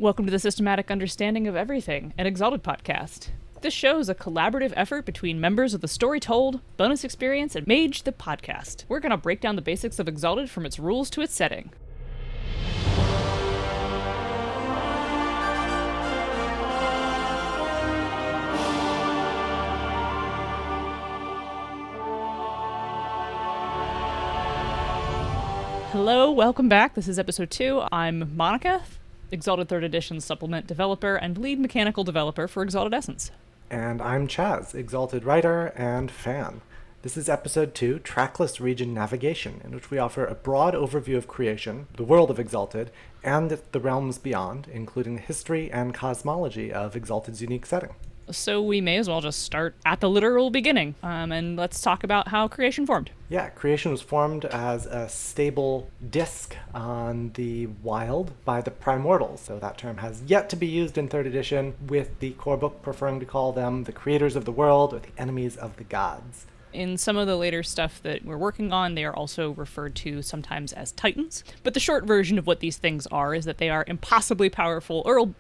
Welcome to the Systematic Understanding of Everything, an Exalted podcast. This show is a collaborative effort between members of the Story Told, Bonus Experience, and Mage the Podcast. We're going to break down the basics of Exalted from its rules to its setting. Hello, welcome back. This is episode 2. I'm Monica, Exalted 3rd Edition supplement developer and lead mechanical developer for Exalted Essence. And I'm Chazz, Exalted writer and fan. This is episode 2, Trackless Region Navigation, in which we offer a broad overview of creation, the world of Exalted, and the realms beyond, including the history and cosmology of Exalted's unique setting. So we may as well just start at the literal beginning, and let's talk about how creation formed. Yeah, creation was formed as a stable disk on the wild by the primordials. So that term has yet to be used in 3rd edition, with the core book preferring to call them the creators of the world or the enemies of the gods. In some of the later stuff that we're working on, they are also referred to sometimes as titans. But the short version of what these things are is that they are impossibly powerful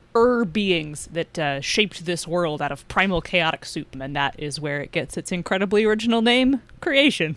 beings that shaped this world out of primal chaotic soup. And that is where it gets its incredibly original name, creation.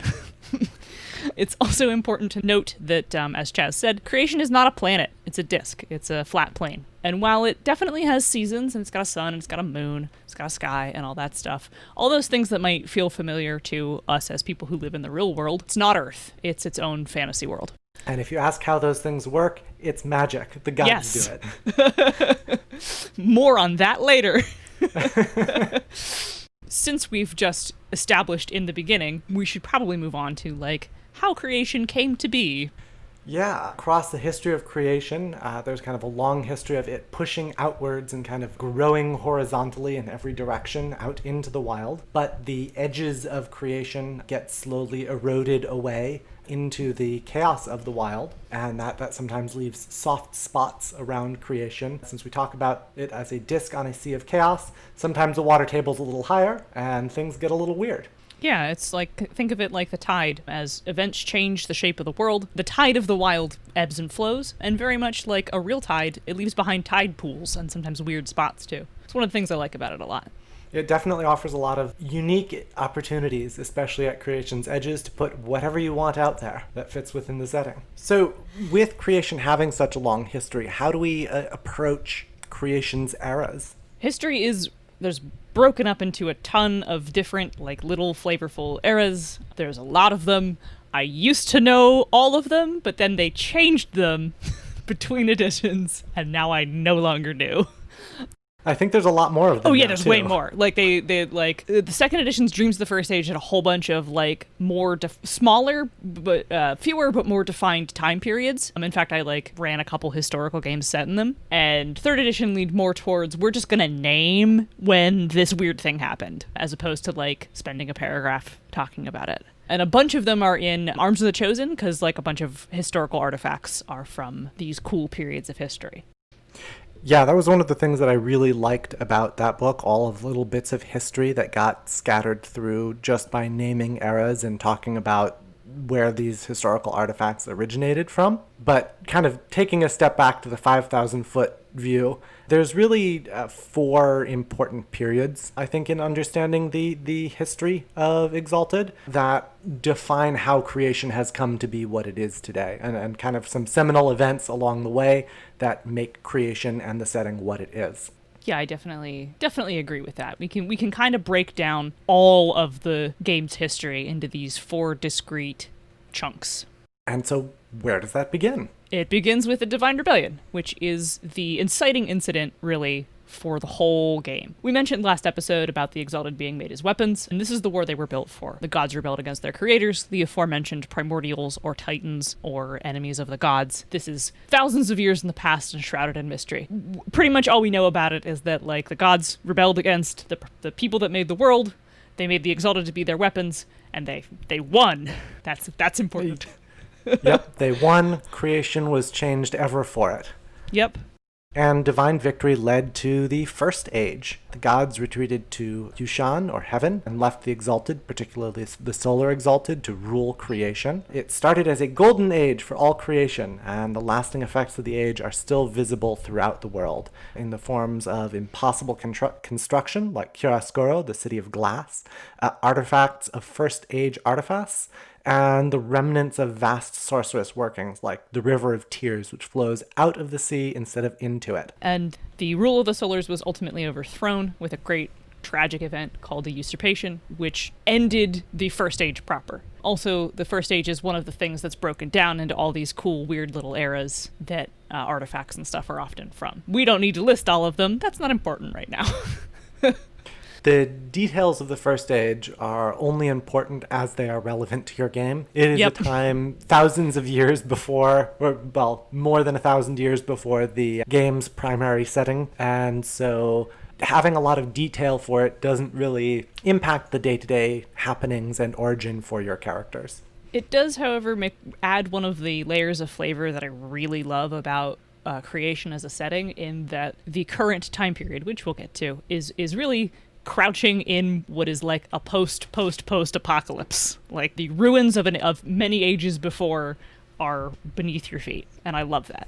It's also important to note that, as Chazz said, creation is not a planet. It's a disk. It's a flat plane. And while it definitely has seasons, and it's got a sun, and it's got a moon, it's got a sky, and all that stuff, all those things that might feel familiar to us as people who live in the real world, it's not Earth. It's its own fantasy world. And if you ask how those things work, it's magic. The gods do it. More on that later. Since we've just established in the beginning, we should probably move on to, how creation came to be. Yeah, across the history of creation, there's kind of a long history of it pushing outwards and kind of growing horizontally in every direction out into the wild. But the edges of creation get slowly eroded away into the chaos of the wild, and that sometimes leaves soft spots around creation. Since we talk about it as a disk on a sea of chaos, sometimes the water table's a little higher, and things get a little weird. Yeah, it's think of it like the tide. As events change the shape of the world, the tide of the wild ebbs and flows, and very much like a real tide, it leaves behind tide pools and sometimes weird spots too. It's one of the things I like about it a lot. It definitely offers a lot of unique opportunities, especially at creation's edges, to put whatever you want out there that fits within the setting. So with creation having such a long history, how do we approach creation's eras? There's broken up into a ton of different, little flavorful eras. There's a lot of them. I used to know all of them, but then they changed them between editions, and now I no longer do. I think there's a lot more of them. Oh yeah, there's way more. The second edition's Dreams of the First Age had a whole bunch of more smaller but fewer but more defined time periods. In fact, I ran a couple historical games set in them. And 3rd edition leaned more towards we're just gonna name when this weird thing happened, as opposed to spending a paragraph talking about it. And a bunch of them are in Arms of the Chosen, because a bunch of historical artifacts are from these cool periods of history. Yeah, that was one of the things that I really liked about that book, all of the little bits of history that got scattered through just by naming eras and talking about where these historical artifacts originated from. But kind of taking a step back to the 5,000-foot view, there's really 4 important periods, I think, in understanding the history of Exalted that define how creation has come to be what it is today, and kind of some seminal events along the way that make creation and the setting what it is. Yeah, I definitely agree with that. We can kind of break down all of the game's history into these 4 discrete chunks. And so where does that begin? It begins with the Divine Rebellion, which is the inciting incident, really, for the whole game. We mentioned last episode about the Exalted being made as weapons, and this is the war they were built for. The gods rebelled against their creators, the aforementioned primordials or titans or enemies of the gods. This is thousands of years in the past and shrouded in mystery. Pretty much all we know about it is that the gods rebelled against the people that made the world. They made the Exalted to be their weapons, and they won. That's important. Yep, they won. Creation was changed ever for it. Yep. And divine victory led to the First Age. The gods retreated to Yushan, or heaven, and left the Exalted, particularly the Solar Exalted, to rule creation. It started as a golden age for all creation, and the lasting effects of the age are still visible throughout the world, in the forms of impossible construction, like Chiaroscuro, the city of glass, artifacts of First Age artifacts, and the remnants of vast sorceress workings, like the River of Tears, which flows out of the sea instead of into it. And the rule of the Solars was ultimately overthrown with a great tragic event called the Usurpation, which ended the First Age proper. Also, the First Age is one of the things that's broken down into all these cool, weird little eras that artifacts and stuff are often from. We don't need to list all of them. That's not important right now. The details of the First Age are only important as they are relevant to your game. It is a time thousands of years before, or well, more than 1,000 years before the game's primary setting, and so having a lot of detail for it doesn't really impact the day-to-day happenings and origin for your characters. It does, however, add one of the layers of flavor that I really love about creation as a setting, in that the current time period, which we'll get to, is really crouching in what is like a post-apocalypse. Like the ruins of many ages before are beneath your feet, and I love that.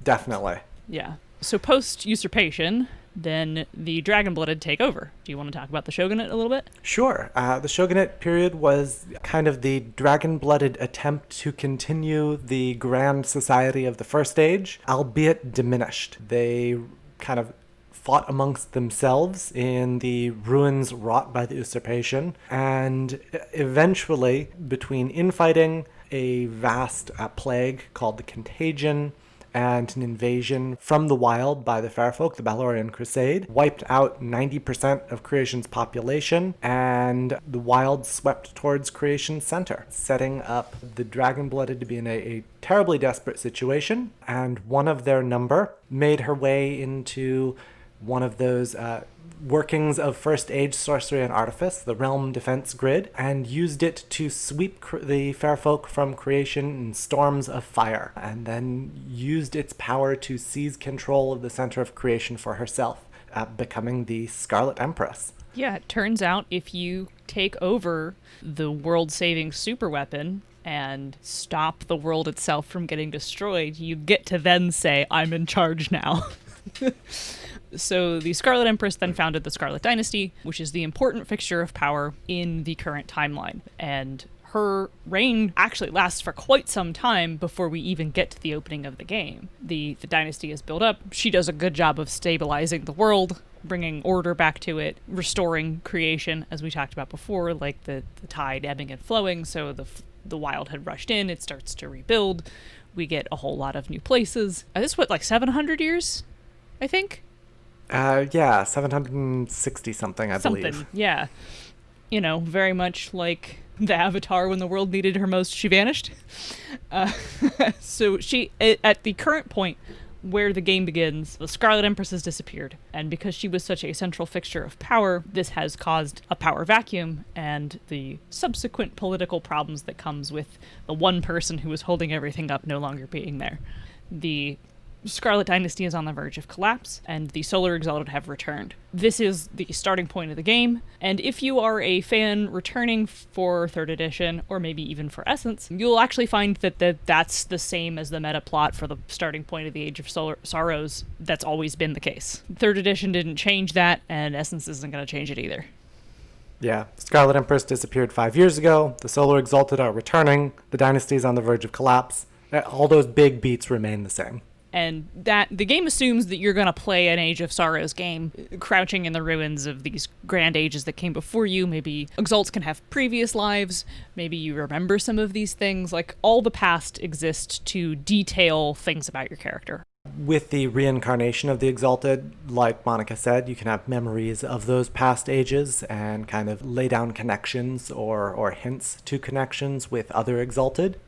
Definitely. Yeah. So post-usurpation, then the Dragon-Blooded take over. Do you want to talk about the Shogunate a little bit? Sure. The Shogunate period was kind of the Dragon-Blooded attempt to continue the grand society of the First Age, albeit diminished. They kind of fought amongst themselves in the ruins wrought by the usurpation, and eventually, between infighting, a vast plague called the Contagion, and an invasion from the wild by the Fairfolk, the Balorian Crusade, wiped out 90% of creation's population, and the wild swept towards creation's center, setting up the Dragon-Blooded to be in a terribly desperate situation, and one of their number made her way into one of those workings of First Age sorcery and artifice, the Realm Defense Grid, and used it to sweep the Fairfolk from creation in storms of fire, and then used its power to seize control of the center of creation for herself, becoming the Scarlet Empress. Yeah, it turns out if you take over the world-saving superweapon and stop the world itself from getting destroyed, you get to then say, I'm in charge now. So the Scarlet Empress then founded the Scarlet Dynasty, which is the important fixture of power in the current timeline. And her reign actually lasts for quite some time before we even get to the opening of the game. The dynasty is built up. She does a good job of stabilizing the world, bringing order back to it, restoring creation, as we talked about before, like the tide ebbing and flowing. So the wild had rushed in. It starts to rebuild. We get a whole lot of new places. This is what, like 700 years, I think? Yeah, 760 something, I believe. Yeah. You know, very much like the Avatar, when the world needed her most, she vanished. So she, at the current point where the game begins, the Scarlet Empress has disappeared. And because she was such a central fixture of power, this has caused a power vacuum and the subsequent political problems that comes with the one person who was holding everything up no longer being there. The Scarlet Dynasty is on the verge of collapse, and the Solar Exalted have returned. This is the starting point of the game, and if you are a fan returning for 3rd edition, or maybe even for Essence, you'll actually find that that's the same as the meta plot for the starting point of the Age of Sorrows. That's always been the case. 3rd edition didn't change that, and Essence isn't going to change it either. Yeah, Scarlet Empress disappeared 5 years ago, the Solar Exalted are returning, the Dynasty is on the verge of collapse. All those big beats remain the same. And that the game assumes that you're going to play an Age of Sorrows game, crouching in the ruins of these grand ages that came before you. Maybe Exalts can have previous lives. Maybe you remember some of these things. Like, all the past exists to detail things about your character. With the reincarnation of the Exalted, like Monica said, you can have memories of those past ages and kind of lay down connections or hints to connections with other Exalted.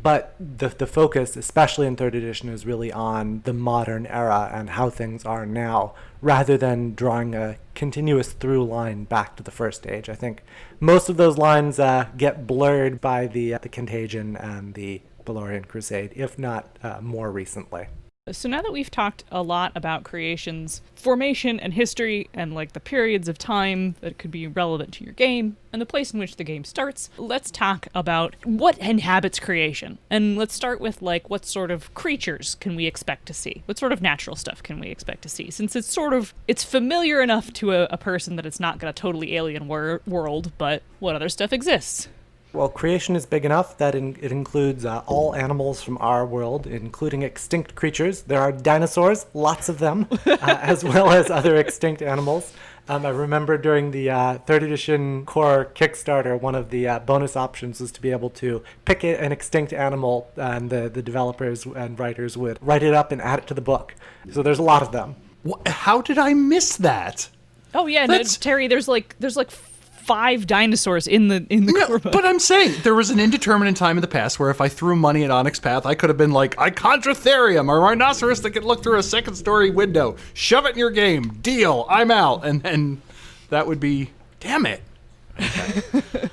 But the focus, especially in 3rd edition, is really on the modern era and how things are now, rather than drawing a continuous through line back to the First Age. I think most of those lines get blurred by the Contagion and the Balorian Crusade, if not more recently. So now that we've talked a lot about creation's formation and history and like the periods of time that could be relevant to your game and the place in which the game starts, let's talk about what inhabits creation. And let's start with like what sort of creatures can we expect to see? What sort of natural stuff can we expect to see? Since it's familiar enough to a person that it's not going to totally alien world, but what other stuff exists? Well, creation is big enough that it includes all animals from our world, including extinct creatures. There are dinosaurs, lots of them, as well as other extinct animals. I remember during the 3rd edition core Kickstarter, one of the bonus options was to be able to pick an extinct animal, and the developers and writers would write it up and add it to the book. So there's a lot of them. How did I miss that? Oh yeah, no, Terry, there's like 5 dinosaurs in the core book. But I'm saying there was an indeterminate time in the past where if I threw money at Onyx Path, I could have been like, Ichondrotherium, a rhinoceros that could look through a 2nd-story window. Shove it in your game. Deal. I'm out. And that would be, damn it. Okay.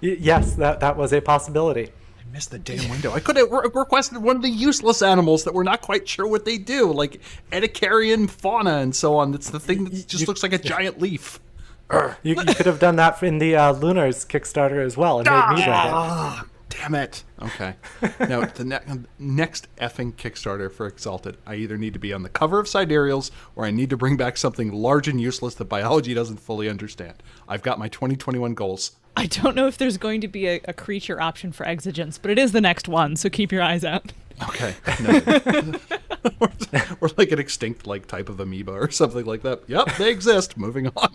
Yes, that was a possibility. I missed the damn window. I could have requested one of the useless animals that we're not quite sure what they do, like Edicarian fauna and so on. That's the thing that just looks like a giant leaf. You could have done that in the Lunars Kickstarter as well and made me write it. Damn it. Okay. Now, the next effing Kickstarter for Exalted, I either need to be on the cover of Sidereals or I need to bring back something large and useless that biology doesn't fully understand. I've got my 2021 goals. I don't know if there's going to be a creature option for Exigence, but it is the next one, so keep your eyes out. Okay. No. Or like an extinct type of amoeba or something like that. Yep, they exist. Moving on.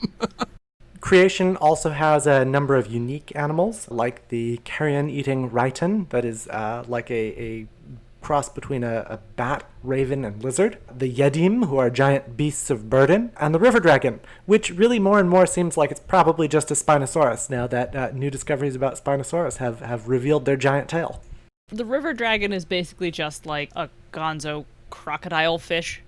Creation also has a number of unique animals, like the carrion-eating rhyton, that is like a cross between a bat, raven, and lizard. The yedim, who are giant beasts of burden. And the river dragon, which really more and more seems like it's probably just a Spinosaurus, now that new discoveries about Spinosaurus have revealed their giant tail. The river dragon is basically just like a gonzo crocodile fish.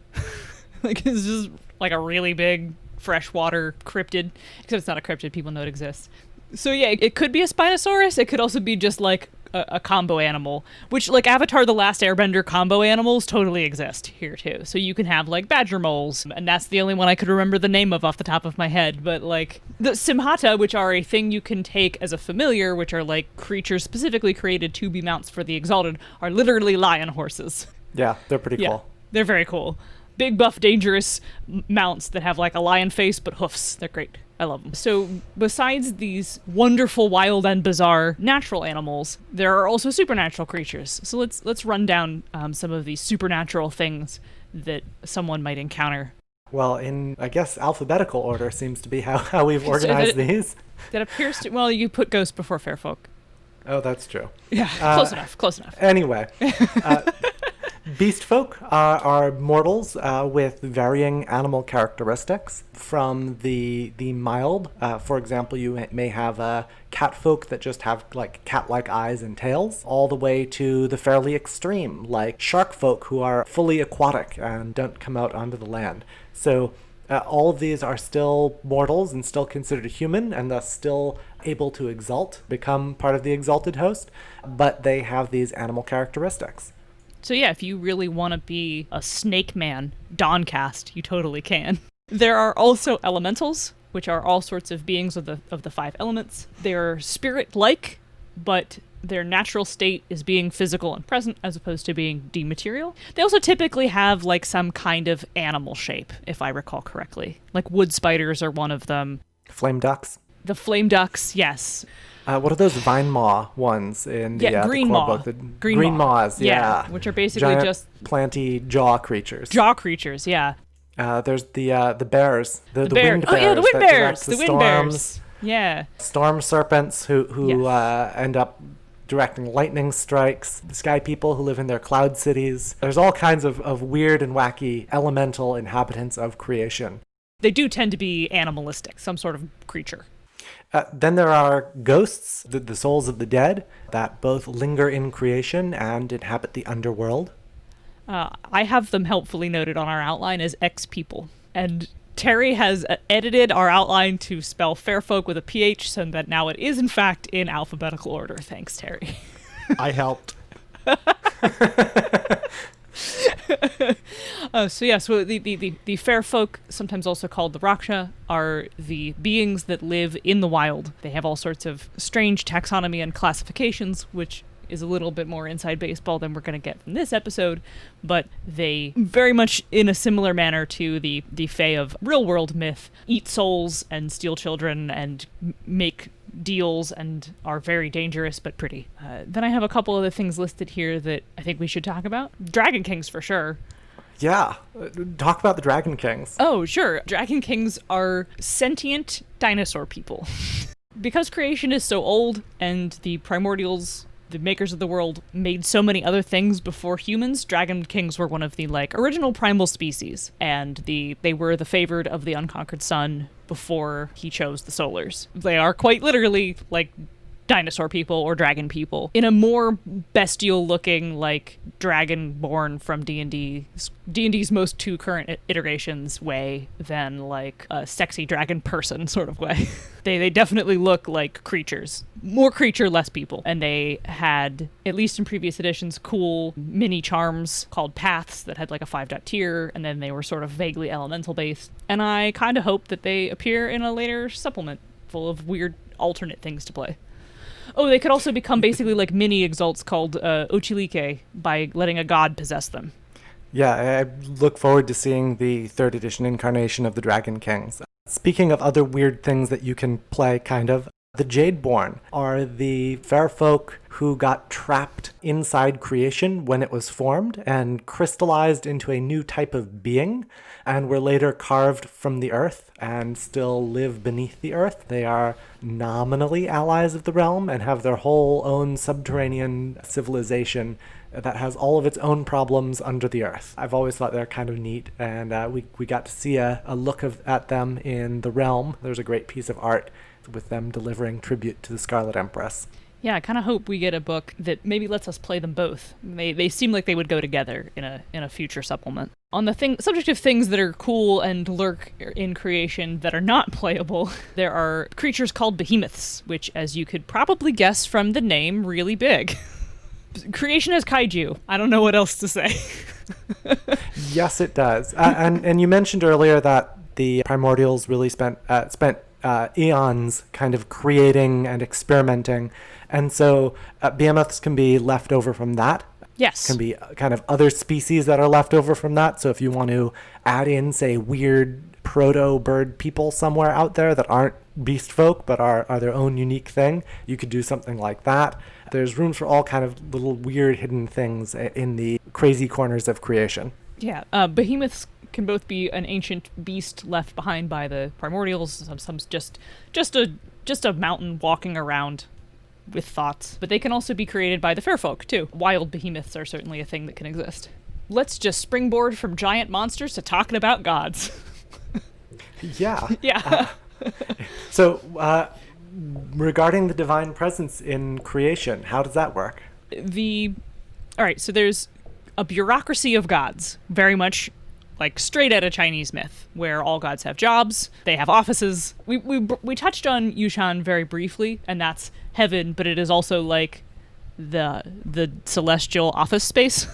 Like, it's just like a really big freshwater cryptid, except it's not a cryptid, people know it exists. So yeah, it could be a Spinosaurus, it could also be just like a combo animal, which like Avatar The Last Airbender combo animals totally exist here too. So you can have like badger moles, and that's the only one I could remember the name of off the top of my head, but like the Simhata, which are a thing you can take as a familiar, which are like creatures specifically created to be mounts for the Exalted, are literally lion horses. Yeah, they're pretty cool. They're very cool. Big, buff, dangerous mounts that have like a lion face but hoofs. They're great. I love them. So besides these wonderful, wild, and bizarre natural animals, there are also supernatural creatures. So let's run down some of these supernatural things that someone might encounter. Well, in, I guess, alphabetical order seems to be how we've organized these. That appears to... Well, you put ghosts before fair folk. Oh, that's true. Yeah, close enough. Anyway, beast folk are mortals with varying animal characteristics. From the mild, for example, you may have cat folk that just have like cat-like eyes and tails, all the way to the fairly extreme, like shark folk who are fully aquatic and don't come out onto the land. So all of these are still mortals and still considered human, and thus still able to exalt, become part of the exalted host, but they have these animal characteristics. So yeah, if you really want to be a snake man, Dawncast, you totally can. There are also elementals, which are all sorts of beings of the 5 elements. They're spirit-like, but their natural state is being physical and present as opposed to being dematerial. They also typically have like some kind of animal shape, if I recall correctly. Like wood spiders are one of them. Flame ducks. The flame ducks, yes. What are those vine maw ones in the green the core maw. book? The green maws, yeah. Which are basically giant, just planty jaw creatures. Jaw creatures, yeah. There's the bears, the wind bears. Oh yeah, the wind bears. The wind bears. Yeah. Storm serpents who end up directing lightning strikes. The sky people who live in their cloud cities. There's all kinds of weird and wacky elemental inhabitants of creation. They do tend to be animalistic, some sort of creature. Then there are ghosts, the souls of the dead, that both linger in creation and inhabit the underworld. I have them helpfully noted on our outline as X-people. And Terry has edited our outline to spell fairfolk with a PH, so that now it is, in fact, in alphabetical order. Thanks, Terry. I helped. So the fair folk, sometimes also called the Raksha, are the beings that live in the wild. They have all sorts of strange taxonomy and classifications, which is a little bit more inside baseball than we're going to get from this episode, but they very much in a similar manner to the Fae of real world myth eat souls and steal children and make deals and are very dangerous but pretty. Then I have a couple other things listed here that I think we should talk about. Dragon Kings for sure. Yeah, talk about the Dragon Kings. Oh, sure. Dragon Kings are sentient dinosaur people. Because creation is so old and the primordials, the makers of the world, made so many other things before humans, Dragon Kings were one of the original primal species, and they were the favored of the unconquered sun before he chose the Solars. They are quite literally dinosaur people or dragon people in a more bestial looking dragon born from D&D's most two current iterations way than a sexy dragon person sort of way. They definitely look like creatures. More creature, less people. And they had, at least in previous editions, cool mini charms called paths that had a 5-dot tier, and then they were sort of vaguely elemental based. And I kind of hope that they appear in a later supplement full of weird alternate things to play. Oh, they could also become basically mini exalts called Ochilike by letting a god possess them. Yeah, I look forward to seeing the 3rd edition incarnation of the Dragon Kings. Speaking of other weird things that you can play, the Jadeborn are the fair folk who got trapped inside creation when it was formed and crystallized into a new type of being, and were later carved from the earth and still live beneath the earth. They are nominally allies of the realm and have their whole own subterranean civilization that has all of its own problems under the earth. I've always thought they're kind of neat, and we got to see a look at them in the realm. There's a great piece of art with them delivering tribute to the Scarlet Empress. Yeah, I kind of hope we get a book that maybe lets us play them both. They seem like they would go together in a future supplement. On the subject of things that are cool and lurk in creation that are not playable, there are creatures called behemoths, which, as you could probably guess from the name, really big. Creation has kaiju. I don't know what else to say. Yes, it does. And you mentioned earlier that the primordials really spent eons kind of creating and experimenting, and so behemoths can be left over from that. Yes. Can be kind of other species that are left over from that. So if you want to add in, say, weird proto-bird people somewhere out there that aren't beast folk but are their own unique thing, you could do something like that. There's room for all kind of little weird hidden things in the crazy corners of creation. Yeah, behemoths can both be an ancient beast left behind by the primordials, some just a mountain walking around with thoughts. But they can also be created by the fair folk, too. Wild behemoths are certainly a thing that can exist. Let's just springboard from giant monsters to talking about gods. Yeah. Yeah. So, regarding the divine presence in creation, how does that work? All right, so there's a bureaucracy of gods, very much straight out of Chinese myth, where all gods have jobs, they have offices. We touched on Yushan very briefly, and that's heaven, but it is also the celestial office space.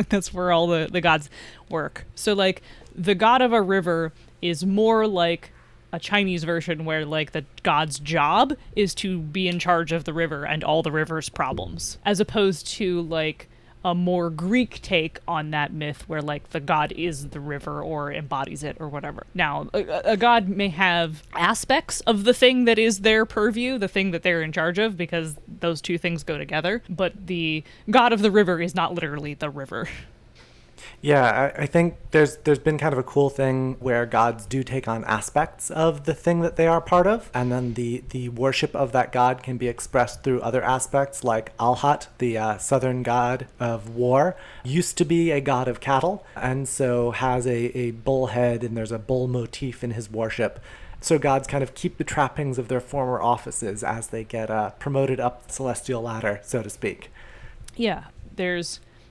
That's where all the gods work. So the god of a river is more like a Chinese version where the god's job is to be in charge of the river and all the river's problems, as opposed to a more Greek take on that myth where the god is the river or embodies it or whatever. Now, a god may have aspects of the thing that is their purview, the thing that they're in charge of, because those two things go together, but the god of the river is not literally the river. Yeah, I think there's been kind of a cool thing where gods do take on aspects of the thing that they are part of, and then the worship of that god can be expressed through other aspects, like Alhat, the southern god of war, used to be a god of cattle, and so has a bull head, and there's a bull motif in his worship. So gods kind of keep the trappings of their former offices as they get promoted up the celestial ladder, so to speak. Yeah,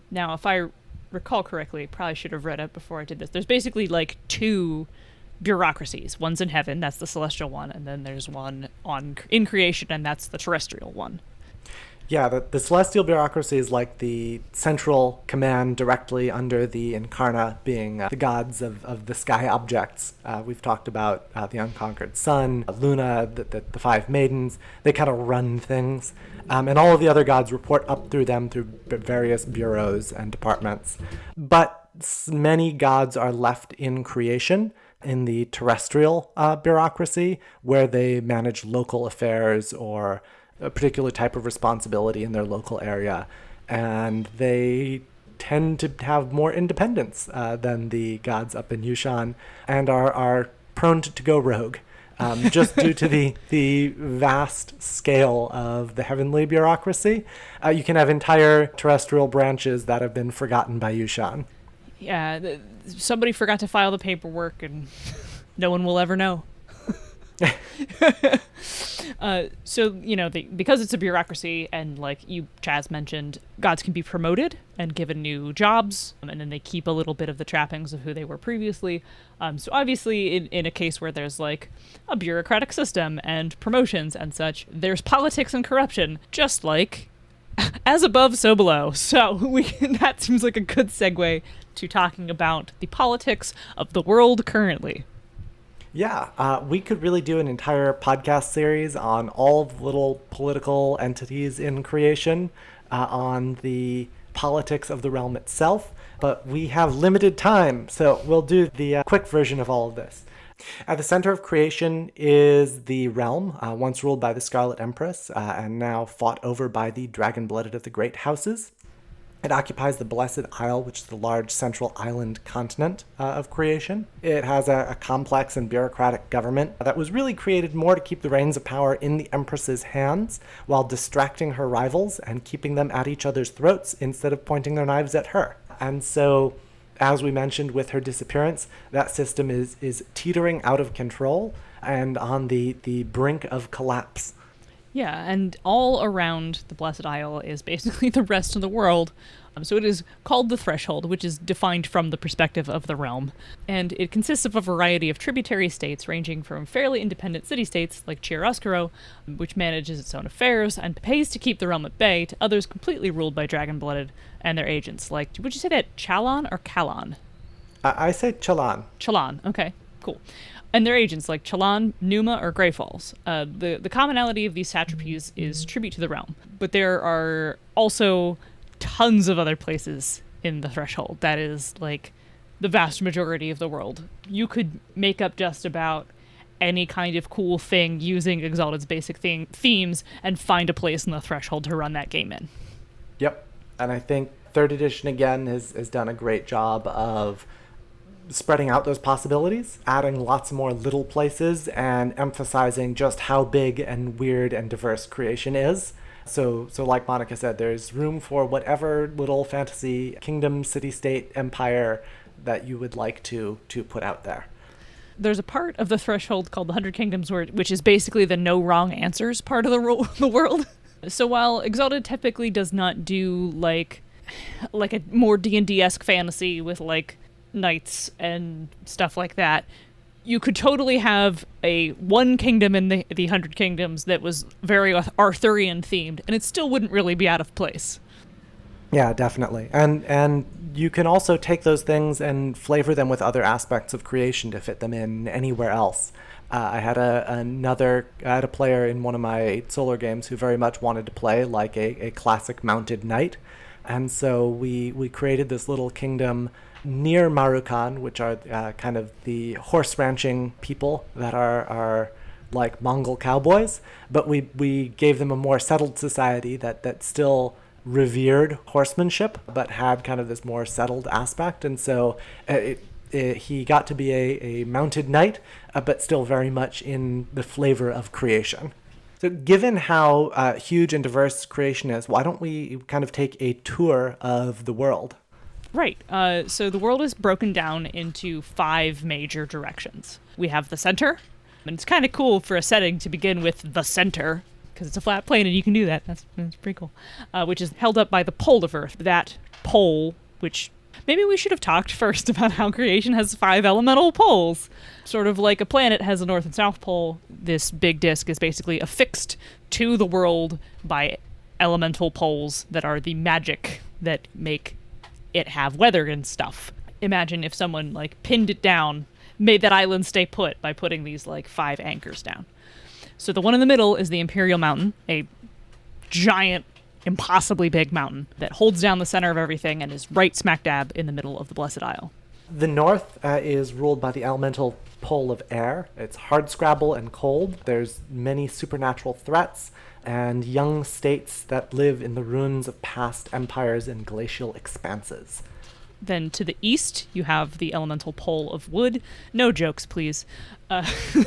now if I recall correctly, probably should have read it before I did this. There's basically two bureaucracies. One's in heaven, that's the celestial one, and then there's one in creation, and that's the terrestrial one. Yeah, the celestial bureaucracy is like the central command directly under the Incarna, being the gods of the sky objects. We've talked about the unconquered sun, Luna, the five maidens. They kind of run things. And all of the other gods report up through them through various bureaus and departments. But many gods are left in creation, in the terrestrial bureaucracy, where they manage local affairs or a particular type of responsibility in their local area, and they tend to have more independence than the gods up in Yushan, and are prone to go rogue, just due to the vast scale of the heavenly bureaucracy. You can have entire terrestrial branches that have been forgotten by Yushan. Yeah, somebody forgot to file the paperwork, and no one will ever know. So, because it's a bureaucracy, and like you, Chazz, mentioned, gods can be promoted and given new jobs, and then they keep a little bit of the trappings of who they were previously. So obviously, in a case where there's like a bureaucratic system and promotions and such, there's politics and corruption, just like as above, so below. So that seems like a good segue to talking about the politics of the world currently. Yeah, we could really do an entire podcast series on all the little political entities in creation, on the politics of the realm itself, but we have limited time, so we'll do the quick version of all of this. At the center of creation is the realm, once ruled by the Scarlet Empress, and now fought over by the dragon-blooded of the Great Houses. It occupies the Blessed Isle, which is the large central island continent of creation. It has a complex and bureaucratic government that was really created more to keep the reins of power in the Empress's hands while distracting her rivals and keeping them at each other's throats instead of pointing their knives at her. And so, as we mentioned with her disappearance, that system is teetering out of control and on the brink of collapse. Yeah, and all around the Blessed Isle is basically the rest of the world. So it is called the Threshold, which is defined from the perspective of the realm. And it consists of a variety of tributary states, ranging from fairly independent city-states like Chiaroscuro, which manages its own affairs and pays to keep the realm at bay, to others completely ruled by dragon-blooded and their agents. Like, would you say that Chalon or Calon? I say Chalon. Chalon, okay, cool. And their agents like Chalon, Numa, or Grey Falls. The commonality of these satrapies is tribute to the realm, but there are also tons of other places in the Threshold. That is like the vast majority of the world. You could make up just about any kind of cool thing using Exalted's basic themes and find a place in the Threshold to run that game in. Yep, and I think 3rd edition again has done a great job of spreading out those possibilities, adding lots more little places, and emphasizing just how big and weird and diverse creation is. So like Monica said, there's room for whatever little fantasy kingdom, city-state, empire that you would like to put out there. There's a part of the Threshold called the 100 Kingdoms, which is basically the no wrong answers part of the world. So while Exalted typically does not do like a more D&D-esque fantasy with like knights and stuff like that, you could totally have one kingdom in the 100 Kingdoms that was very Arthurian themed, and it still wouldn't really be out of place. Yeah, definitely. And you can also take those things and flavor them with other aspects of creation to fit them in anywhere else. I had a player in one of my solar games who very much wanted to play like a classic mounted knight, and so we created this little kingdom near Marukan, which are kind of the horse ranching people that are like Mongol cowboys, but we gave them a more settled society that still revered horsemanship, but had kind of this more settled aspect. And so he got to be a mounted knight, but still very much in the flavor of creation. So given how huge and diverse creation is, why don't we kind of take a tour of the world? Right. So the world is broken down into 5 major directions. We have the center, and it's kind of cool for a setting to begin with the center, because it's a flat plane and you can do that. That's pretty cool. Which is held up by the pole of Earth. That pole, which maybe we should have talked first about how creation has 5 elemental poles. Sort of like a planet has a north and south pole, this big disk is basically affixed to the world by elemental poles that are the magic that make it have weather and stuff. Imagine if someone like pinned it down, made that island stay put by putting these like 5 anchors down. So the one in the middle is the Imperial Mountain, a giant, impossibly big mountain that holds down the center of everything and is right smack dab in the middle of the Blessed Isle. The north is ruled by the elemental pole of air. It's hardscrabble and cold. There's many supernatural threats and young states that live in the ruins of past empires and glacial expanses. Then to the east, you have the elemental pole of wood. No jokes, please.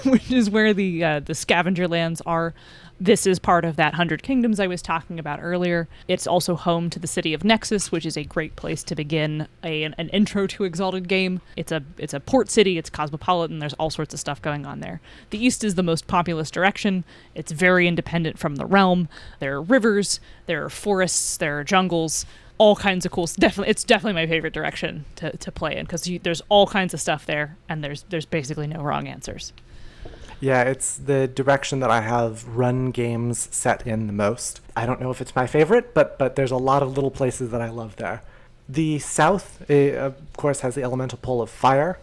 Which is where the scavenger lands are. This is part of that 100 Kingdoms I was talking about earlier. It's also home to the city of Nexus, which is a great place to begin an intro to Exalted game. It's a port city, it's cosmopolitan, there's all sorts of stuff going on there. The east is the most populous direction. It's very independent from the realm. There are rivers, there are forests, there are jungles, all kinds of cool stuff. It's definitely my favorite direction to play in, because there's all kinds of stuff there, and there's basically no wrong answers. Yeah, it's the direction that I have run games set in the most. I don't know if it's my favorite, but there's a lot of little places that I love there. The south, of course, has the elemental pole of fire.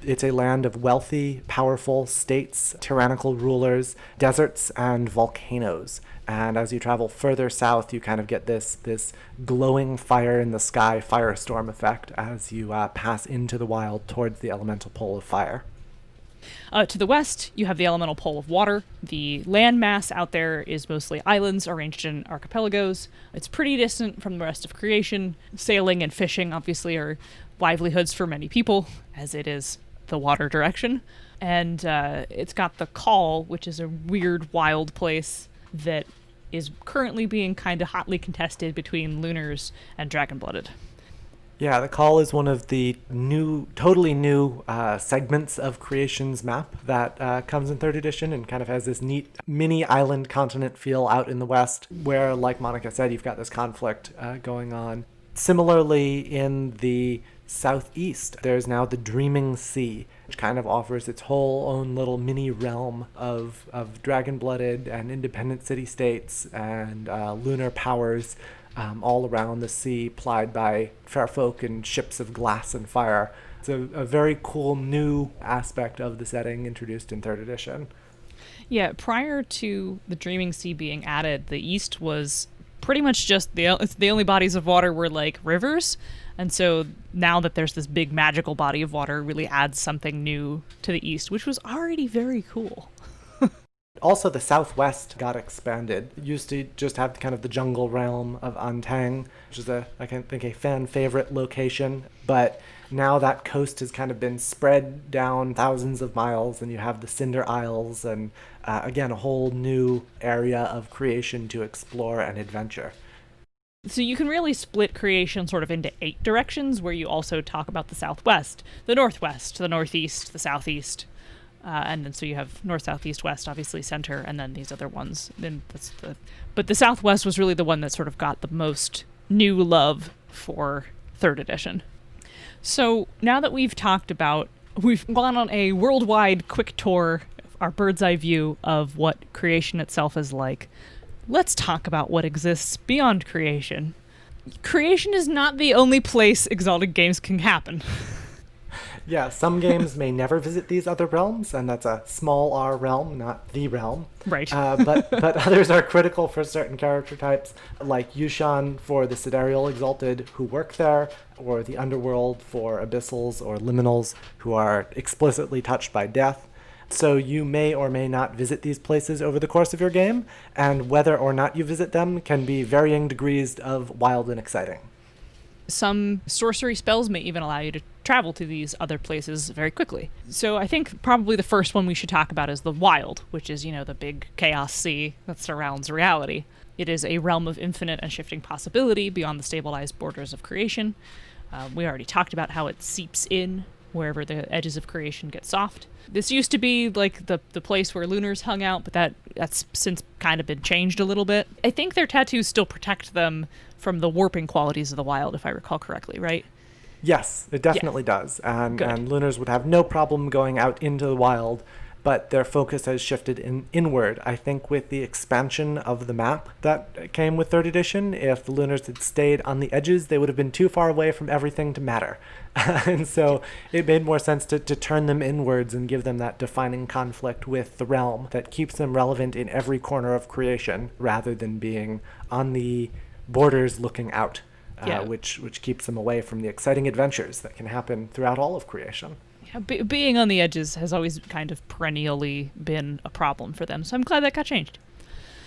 It's a land of wealthy, powerful states, tyrannical rulers, deserts, and volcanoes. And as you travel further south, you kind of get this glowing fire in the sky firestorm effect as you pass into the wild towards the elemental pole of fire. To the west, you have the elemental pole of water. The land mass out there is mostly islands arranged in archipelagos. It's pretty distant from the rest of creation. Sailing and fishing, obviously, are livelihoods for many people, as it is the water direction. And it's got the Call, which is a weird, wild place that is currently being kind of hotly contested between Lunars and Dragon-blooded. Yeah, the Call is one of the totally new segments of Creation's map that comes in 3rd edition and kind of has this neat mini island continent feel out in the west where, like Monica said, you've got this conflict going on. Similarly, in the southeast, there's now the Dreaming Sea, which kind of offers its whole own little mini realm of dragon-blooded and independent city-states and lunar powers all around the sea, plied by fair folk and ships of glass and fire. It's a very cool new aspect of the setting introduced in 3rd edition. Yeah, prior to the Dreaming Sea being added, the east was pretty much just the only bodies of water were like rivers. And so now that there's this big magical body of water, it really adds something new to the east, which was already very cool. Also, the southwest got expanded. It used to just have kind of the jungle realm of Antang, which is I think a fan favorite location. But now that coast has kind of been spread down thousands of miles, and you have the Cinder Isles, and again, a whole new area of Creation to explore and adventure. So you can really split Creation sort of into 8 directions, where you also talk about the southwest, the northwest, the northeast, the southeast. And then so you have north, south, east, west, obviously center, and then these other ones. But the southwest was really the one that sort of got the most new love for 3rd edition. So now that we've gone on a worldwide quick tour, our bird's eye view of what Creation itself is like, let's talk about what exists beyond Creation. Creation is not the only place Exalted games can happen. Yeah, some games may never visit these other realms, and that's a small r realm, not the realm. Right. But others are critical for certain character types, like Yushan for the Sidereal Exalted who work there, or the Underworld for Abyssals or Liminals who are explicitly touched by death. So you may or may not visit these places over the course of your game, and whether or not you visit them can be varying degrees of wild and exciting. Some sorcery spells may even allow you to travel to these other places very quickly. So I think probably the first one we should talk about is the Wild, which is, the big chaos sea that surrounds reality. It is a realm of infinite and shifting possibility beyond the stabilized borders of Creation. We already talked about how it seeps in wherever the edges of Creation get soft. This used to be like the place where Lunars hung out, but that's since kind of been changed a little bit. I think their tattoos still protect them from the warping qualities of the Wild, if I recall correctly, right? Yes, it definitely does. And Lunars would have no problem going out into the wild but their focus has shifted inward. I think with the expansion of the map that came with 3rd edition, if the Lunars had stayed on the edges, they would have been too far away from everything to matter. And so it made more sense to turn them inwards and give them that defining conflict with the realm that keeps them relevant in every corner of creation, rather than being on the borders looking out, which keeps them away from the exciting adventures that can happen throughout all of creation. Yeah, being on the edges has always kind of perennially been a problem for them, so I'm glad that got changed.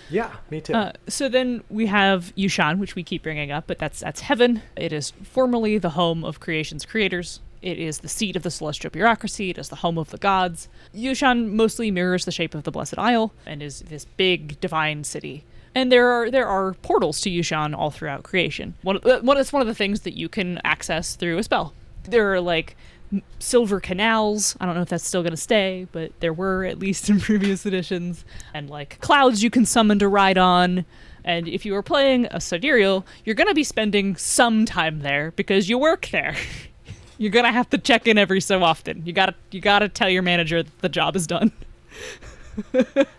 Yeah, me too. So then we have Yushan, which we keep bringing up, but that's heaven. It is formerly the home of creation's creators. It is the seat of the celestial bureaucracy. It is the home of the gods. Yushan mostly mirrors the shape of the Blessed Isle and is this big divine city. And there are portals to Yushan all throughout creation. It's one of the things that you can access through a spell. There are like silver canals. I don't know if that's still going to stay, but there were at least in previous editions. And like clouds you can summon to ride on. And if you are playing a sidereal, you're going to be spending some time there because you work there. You're going to have to check in every so often. You got to tell your manager that the job is done.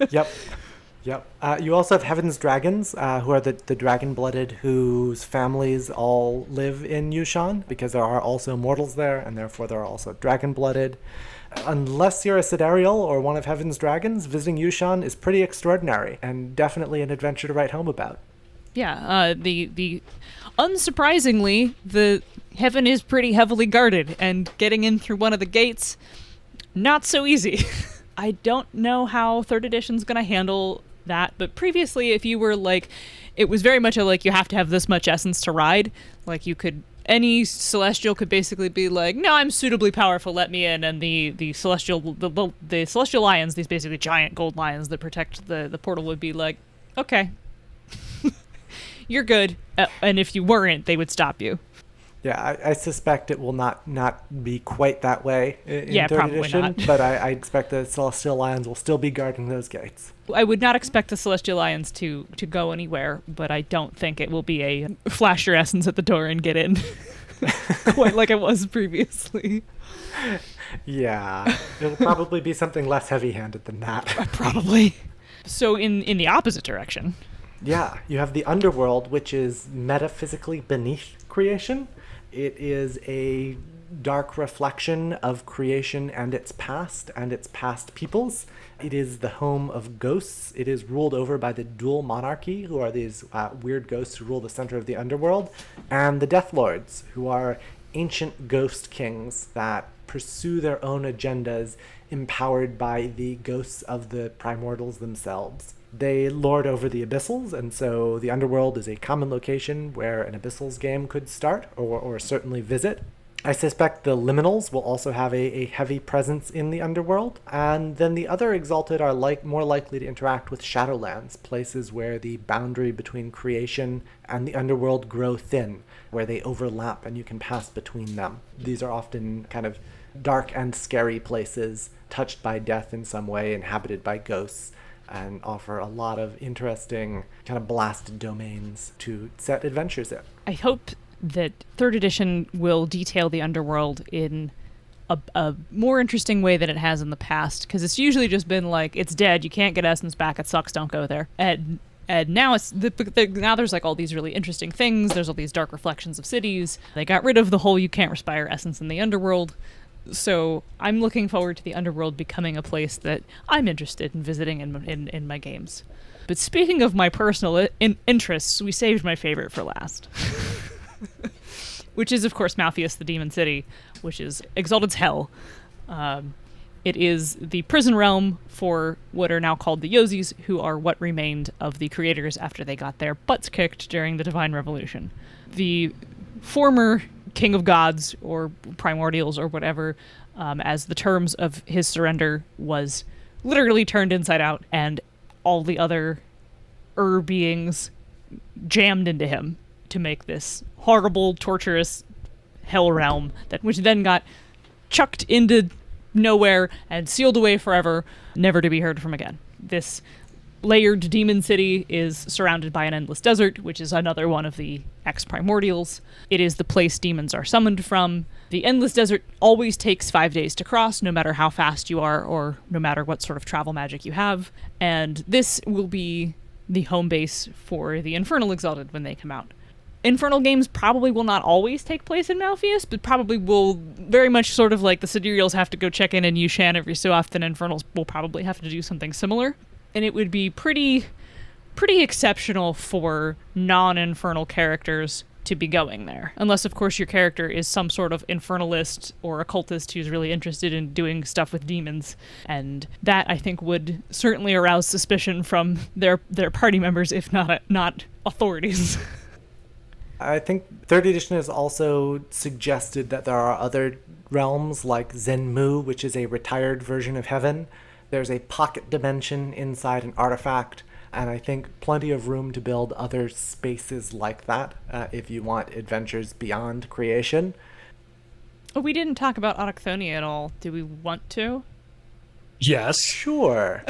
Yep. You also have Heaven's Dragons, who are the dragon-blooded whose families all live in Yushan, because there are also mortals there, and therefore there are also dragon-blooded. Unless you're a sidereal or one of Heaven's Dragons, visiting Yushan is pretty extraordinary, and definitely an adventure to write home about. Yeah, the unsurprisingly, the heaven is pretty heavily guarded, and getting in through one of the gates, not so easy. I don't know how 3rd edition's going to handle that, but previously, if you were like, it was very much a like, you have to have this much essence to ride. Like, any celestial could basically be like, no, I'm suitably powerful, let me in. And the celestial lions, these basically giant gold lions that protect the portal, would be like, okay, you're good. And if you weren't, they would stop you. Yeah, I suspect it will not be quite that way in 3rd edition, not. But I expect the Celestial Lions will still be guarding those gates. I would not expect the Celestial Lions to go anywhere, but I don't think it will be a flash your essence at the door and get in, quite like it was previously. Yeah, it'll probably be something less heavy-handed than that. Probably. So in the opposite direction. Yeah, you have the underworld, which is metaphysically beneath creation. It is a dark reflection of creation and its past peoples. It is the home of ghosts. It is ruled over by the dual monarchy, who are these weird ghosts who rule the center of the underworld, and the Death Lords, who are ancient ghost kings that pursue their own agendas, empowered by the ghosts of the primordials themselves. They lord over the abyssals, and so the underworld is a common location where an abyssals game could start or certainly visit. I suspect the liminals will also have a heavy presence in the underworld, and then the other Exalted are more likely to interact with Shadowlands, places where the boundary between creation and the underworld grow thin, where they overlap and you can pass between them. These are often kind of dark and scary places, touched by death in some way, inhabited by ghosts, and offer a lot of interesting kind of blasted domains to set adventures in. I hope that 3rd edition will detail the underworld in a more interesting way than it has in the past, because it's usually just been like, it's dead, you can't get essence back, it sucks, don't go there. And now now there's like all these really interesting things. There's all these dark reflections of cities. They got rid of the whole you can't respire essence in the underworld. So I'm looking forward to the underworld becoming a place that I'm interested in visiting in my games. But speaking of my personal interests, we saved my favorite for last. Which is, of course, Malpheus the Demon City, which is Exalted's Hell. It is the prison realm for what are now called the Yozis, who are what remained of the creators after they got their butts kicked during the Divine Revolution. The former King of Gods, or Primordials, or whatever, as the terms of his surrender, was literally turned inside out, and all the other beings jammed into him to make this horrible, torturous hell realm, which then got chucked into nowhere and sealed away forever, never to be heard from again. This layered demon city is surrounded by an endless desert, which is another one of the ex-primordials. It is the place demons are summoned from. The endless desert always takes 5 days to cross, no matter how fast you are or no matter what sort of travel magic you have. And this will be the home base for the Infernal Exalted when they come out. Infernal games probably will not always take place in Malpheus, but probably will very much sort of like the Sidereals have to go check in Yushan every so often. Infernals will probably have to do something similar. And it would be pretty exceptional for non-infernal characters to be going there. Unless, of course, your character is some sort of infernalist or occultist who's really interested in doing stuff with demons. And that, I think, would certainly arouse suspicion from their party members, if not authorities. I think 3rd edition has also suggested that there are other realms like Zenmu, which is a retired version of heaven. There's a pocket dimension inside an artifact, and I think plenty of room to build other spaces like that if you want adventures beyond creation. Oh, we didn't talk about Autochthonia at all. Do we want to? Yes. Sure.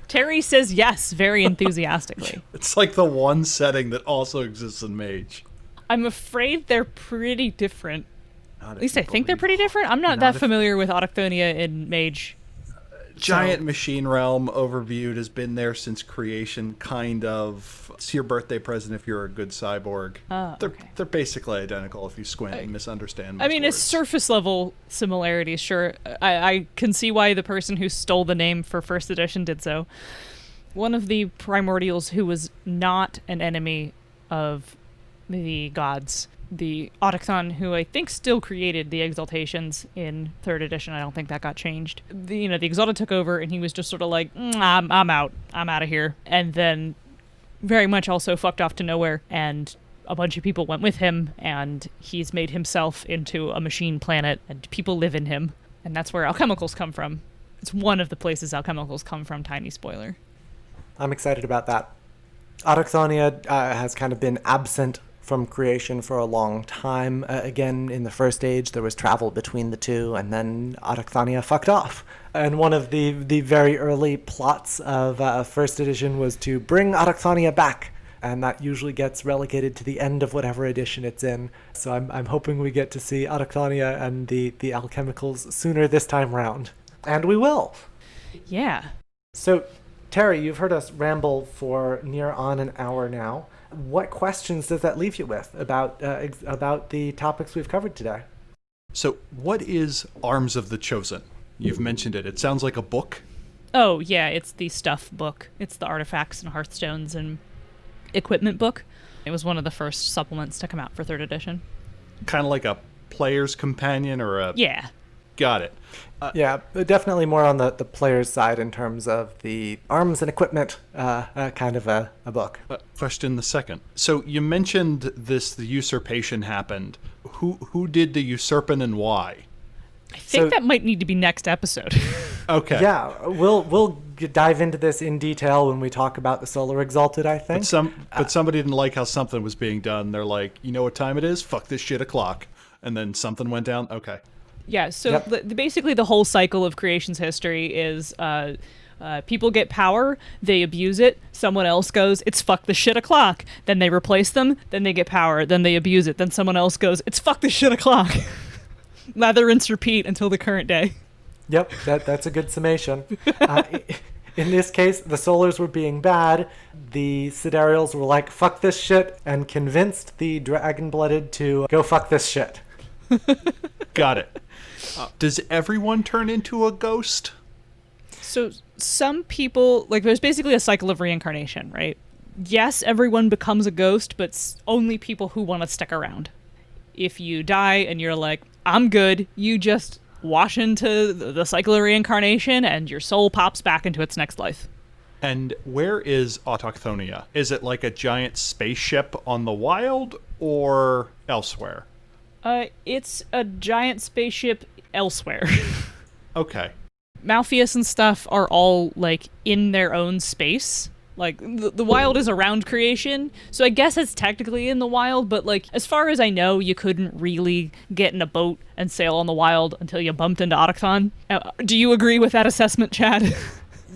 Terry says yes, very enthusiastically. It's like the one setting that also exists in Mage. I'm afraid they're pretty different. At least I think they're pretty different. I'm not that familiar with Autochthonia in Mage. Giant machine realm overviewed has been there since creation, kind of. It's your birthday present if you're a good cyborg. They're basically identical if you squint and misunderstand most I mean, words. a surface level similarity, sure. I can see why the person who stole the name for 1st edition did so. One of the primordials who was not an enemy of the gods, the Autochthon, who I think still created the Exaltations in 3rd edition. I don't think that got changed. The Exalted took over, and he was just sort of like, I'm out. I'm out of here. And then very much also fucked off to nowhere, and a bunch of people went with him, and he's made himself into a machine planet, and people live in him. And that's where alchemicals come from. It's one of the places alchemicals come from, tiny spoiler. I'm excited about that. Autochthonia has kind of been absent from creation for a long time. Again, in the First Age, there was travel between the two, and then Autochthonia fucked off. And one of the very early plots of First Edition was to bring Autochthonia back, and that usually gets relegated to the end of whatever edition it's in. So I'm hoping we get to see Autochthonia and the alchemicals sooner this time round. And we will! Yeah. So, Terry, you've heard us ramble for near on an hour now. What questions does that leave you with about the topics we've covered today? So, what is Arms of the Chosen? You've mentioned it. It sounds like a book. Oh, yeah, it's the stuff book. It's the artifacts and hearthstones and equipment book. It was one of the first supplements to come out for 3rd edition. Kind of like a player's companion or a... Yeah. Got it. Yeah, definitely more on the player's side in terms of the arms and equipment kind of a book. Question the second. So you mentioned the usurpation happened. Who did the usurping and why? I think that might need to be next episode. Okay. Yeah, we'll dive into this in detail when we talk about the Solar Exalted, I think. But somebody didn't like how something was being done. They're like, you know what time it is? Fuck this shit o'clock. And then something went down. Okay. Yeah, so basically the whole cycle of creation's history is people get power, they abuse it, someone else goes, it's fuck the shit o'clock. Then they replace them, then they get power, then they abuse it, then someone else goes, it's fuck the shit o'clock. Lather, rinse, repeat until the current day. Yep, that's a good summation. In this case, the Solars were being bad, the Sidereals were like, fuck this shit, and convinced the Dragon-Blooded to go fuck this shit. Got it. Does everyone turn into a ghost? So some people, like there's basically a cycle of reincarnation, right? Yes, everyone becomes a ghost, but only people who want to stick around. If you die and you're like, I'm good, you just wash into the cycle of reincarnation and your soul pops back into its next life. And where is Autochthonia? Is it like a giant spaceship on the wild or elsewhere? It's a giant spaceship elsewhere. Okay. Malpheus and stuff are all, like, in their own space. Like, the wild is around creation, so I guess it's technically in the wild, but, like, as far as I know, you couldn't really get in a boat and sail on the wild until you bumped into Autochthon. Do you agree with that assessment, Chad?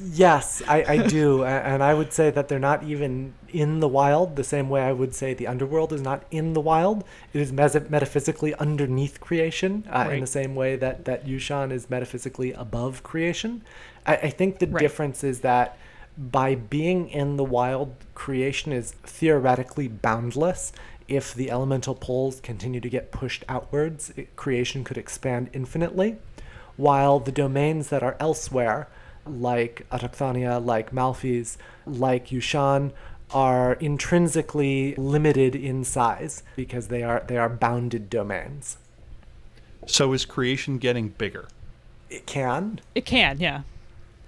Yes, I do. And I would say that they're not even in the wild, the same way I would say the underworld is not in the wild. It is metaphysically underneath creation, in the same way that Yushan is metaphysically above creation. I think the difference is that by being in the wild, creation is theoretically boundless. If the elemental poles continue to get pushed outwards, creation could expand infinitely, while the domains that are elsewhere, like Autochthania, like Malfis, like Yushan, are intrinsically limited in size because they are bounded domains. So is creation getting bigger? It can. It can, yeah.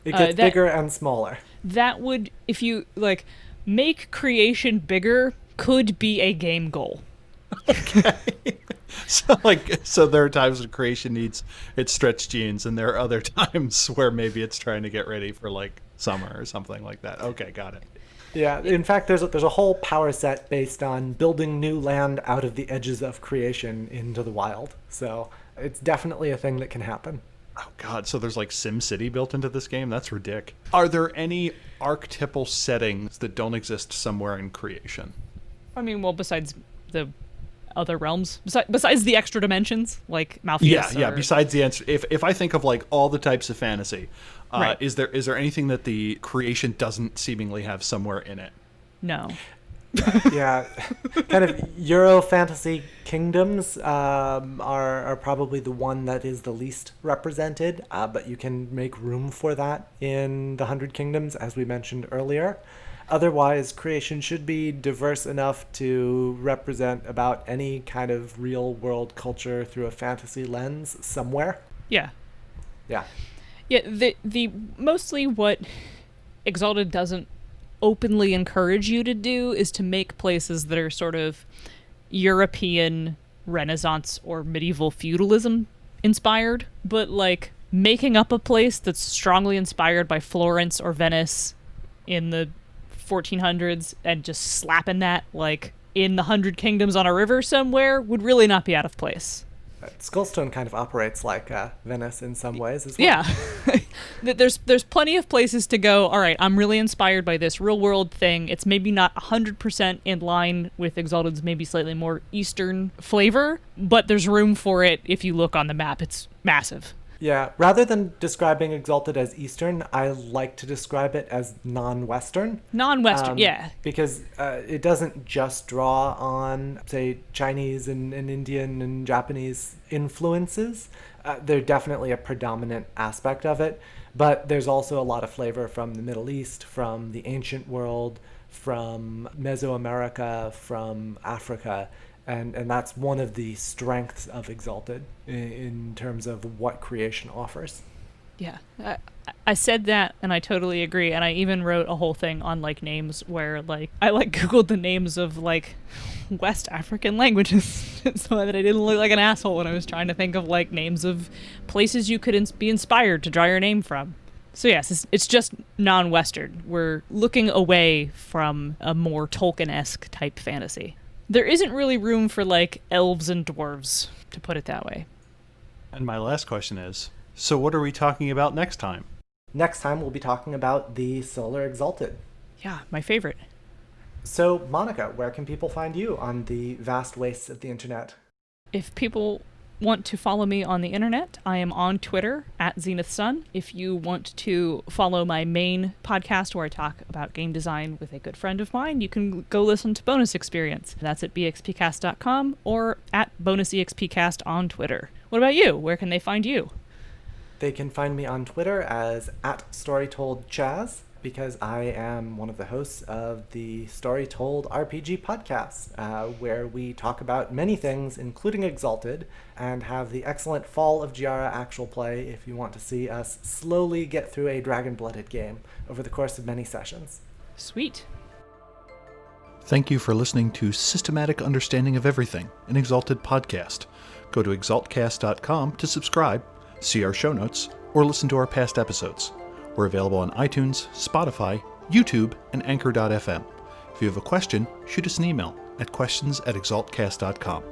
It gets bigger and smaller. That would, if you, like, make creation bigger could be a game goal. Okay. So there are times when creation needs its stretched jeans, and there are other times where maybe it's trying to get ready for like summer or something like that. Okay, got it. Yeah, in fact, there's a whole power set based on building new land out of the edges of creation into the wild. So it's definitely a thing that can happen. Oh God, so there's like Sim City built into this game? That's ridiculous. Are there any archetypal settings that don't exist somewhere in creation? I mean, well, besides the other realms, besides the extra dimensions, like Malfeas. Yeah. Besides the answer, if I think of like all the types of fantasy, is there anything that the creation doesn't seemingly have somewhere in it? No. Yeah, kind of Euro fantasy kingdoms are probably the one that is the least represented, but you can make room for that in the 100 Kingdoms, as we mentioned earlier. Otherwise, creation should be diverse enough to represent about any kind of real-world culture through a fantasy lens somewhere. Yeah. Yeah. Yeah, the mostly what Exalted doesn't openly encourage you to do is to make places that are sort of European Renaissance or medieval feudalism inspired, but like making up a place that's strongly inspired by Florence or Venice in the 1400s and just slapping that like in the 100 Kingdoms on a river somewhere would really not be out of place. Skullstone kind of operates like Venice in some ways as well. Yeah. There's plenty of places to go, all right, I'm really inspired by this real world thing. It's maybe not 100% in line with Exalted's maybe slightly more Eastern flavor, but there's room for it if you look on the map. It's massive. Yeah, rather than describing Exalted as Eastern, I like to describe it as non-Western. Non-Western, yeah. Because it doesn't just draw on, say, Chinese and Indian and Japanese influences. They're definitely a predominant aspect of it, but there's also a lot of flavor from the Middle East, from the ancient world, from Mesoamerica, from Africa. And that's one of the strengths of Exalted in terms of what creation offers. Yeah, I said that, and I totally agree. And I even wrote a whole thing on like names where like I like Googled the names of like West African languages so that I didn't look like an asshole when I was trying to think of like names of places you could be inspired to draw your name from. So yes, it's just non-Western. We're looking away from a more Tolkien-esque type fantasy. There isn't really room for, like, elves and dwarves, to put it that way. And my last question is, so what are we talking about next time? Next time, we'll be talking about the Solar Exalted. Yeah, my favorite. So, Monica, where can people find you on the vast wastes of the internet? If people want to follow me on the internet, I am on Twitter @ZenithSun. If you want to follow my main podcast where I talk about game design with a good friend of mine, you can go listen to Bonus Experience. That's at bxpcast.com or @bonusexpcast on Twitter. What about you? Where can they find you? They can find me on Twitter as @StoryToldChazz, because I am one of the hosts of the Story Told RPG podcast, where we talk about many things, including Exalted, and have the excellent Fall of Giara actual play if you want to see us slowly get through a dragon-blooded game over the course of many sessions. Sweet. Thank you for listening to Systematic Understanding of Everything, an Exalted podcast. Go to exaltcast.com to subscribe, see our show notes, or listen to our past episodes. We're available on iTunes, Spotify, YouTube, and Anchor.fm. If you have a question, shoot us an email at questions@exaltcast.com.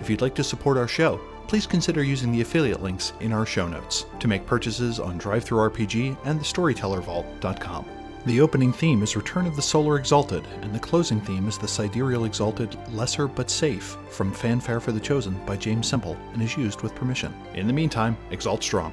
If you'd like to support our show, please consider using the affiliate links in our show notes to make purchases on DriveThruRPG and theStorytellerVault.com. The opening theme is Return of the Solar Exalted, and the closing theme is the Sidereal Exalted Lesser But Safe from Fanfare for the Chosen by James Semple and is used with permission. In the meantime, exalt strong.